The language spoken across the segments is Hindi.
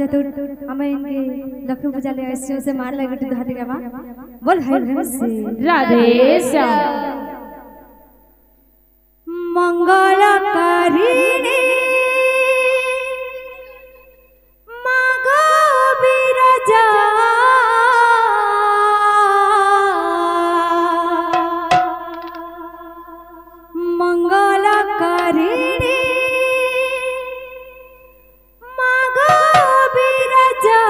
जेतु हमें इनके लक्ष्मी पूजा ले आइयो से मार लगे तो हाथी का बोल भाई से राधे श्याम मंगलकारिणी मागा बिरजा मंगलकारिणी मागा बिरजा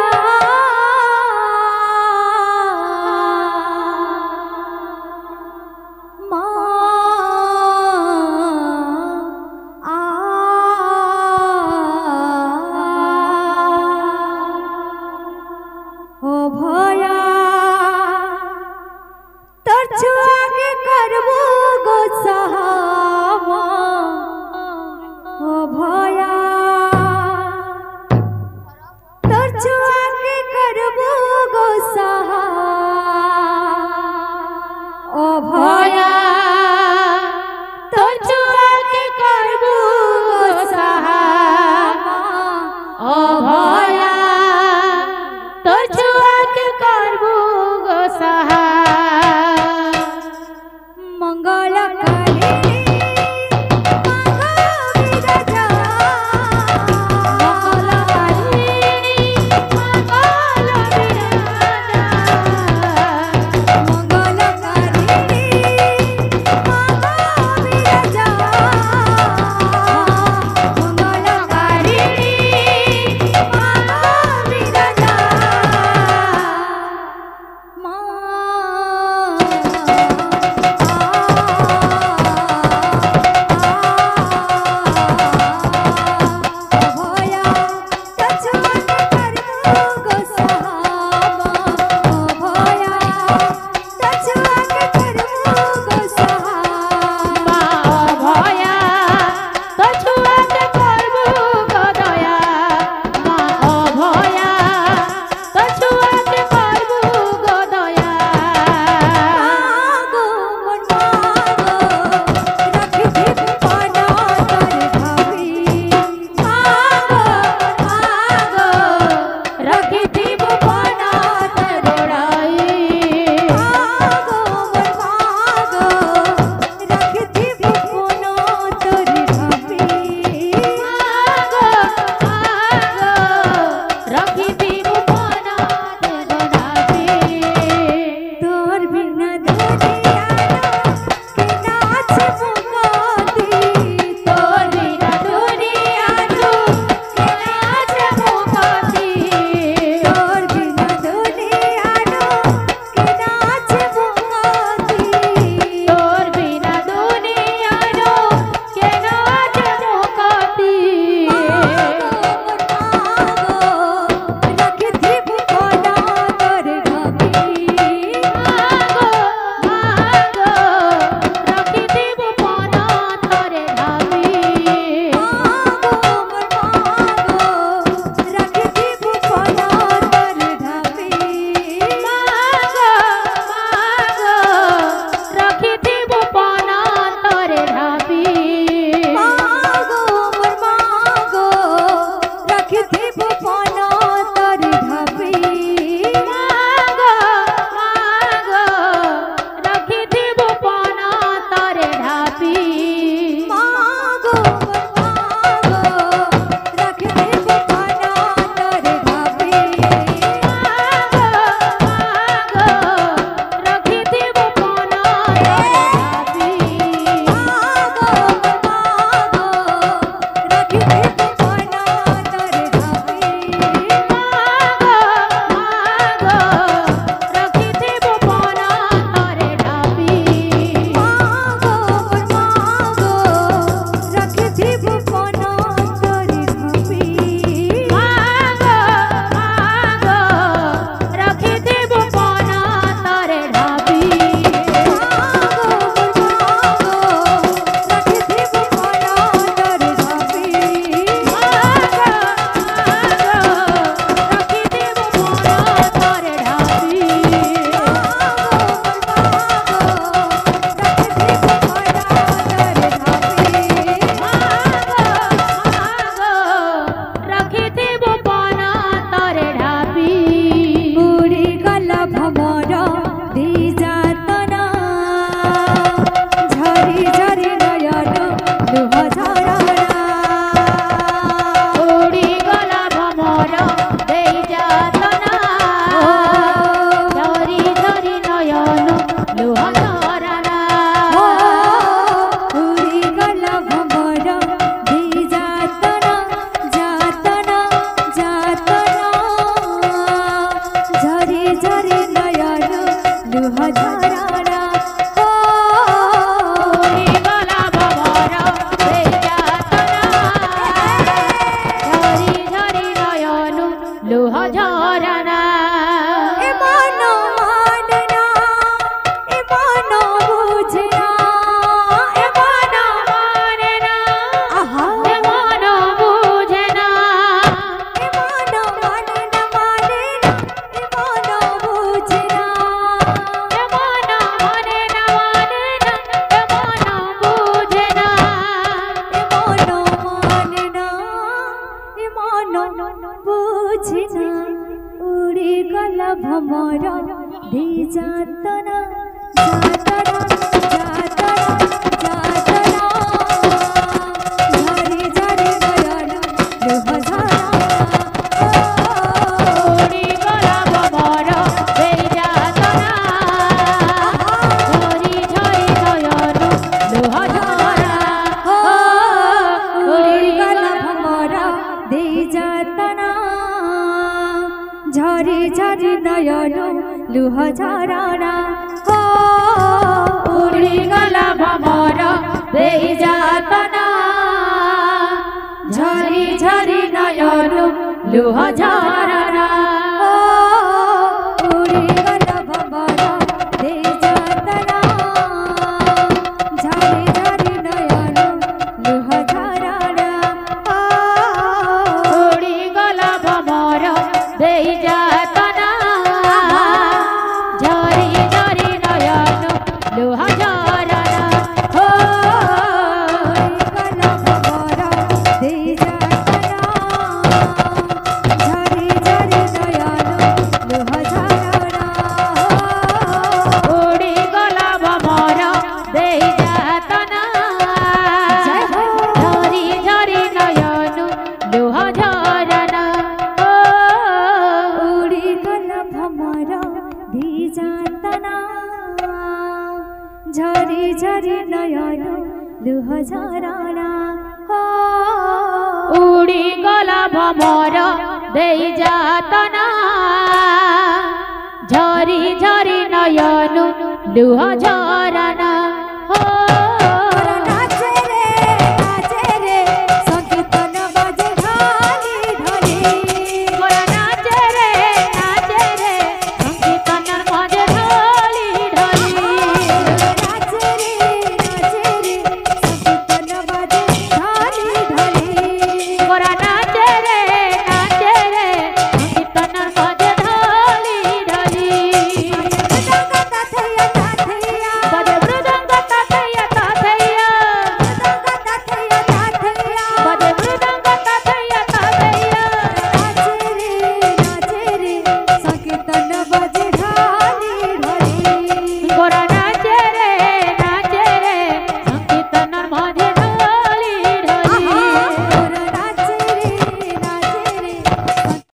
तो छुआ के लुह झरना हो गला भमर बेजातना झरी झरी नयनु लुह झरना ए मनो मानना ए मनो बुझना ए मनो मानना आहा ए मनो बुझना ए मनो मानना मानना ए मनो बुझना ए मनो मानना मानना ए मनो बुझना ए मनो मानना ए मनो बुझना उड़ी गला भमर दे जातना जातना जातना जातना झरी झरी नयन लुह झरना उड़ी गला भमर बेजातना झरी झरी नयनु लुह झरना उड़ी गला भमर दे जातना झरी झरी नयन लुह झरना हो उड़ी गला भमर बेजातना झरी झरी नयनु लुह झरना उड़ी गला भमर दे जातना झरी झरी नयन लुह झरना उड़ी गला भमर बेजातना झरी झरी नयनु लुह झरना हो गला भमर दे जातना झरी झरी नयन लुह झरना उड़ी गला भमर बेजातना झरी झरी नयनु लुह झरना उड़ी गला भमर दे जातना झरी झरी नयन लुह झरना उड़ी गला भमर बेजातना झरी झरी नयनु लुह झरना।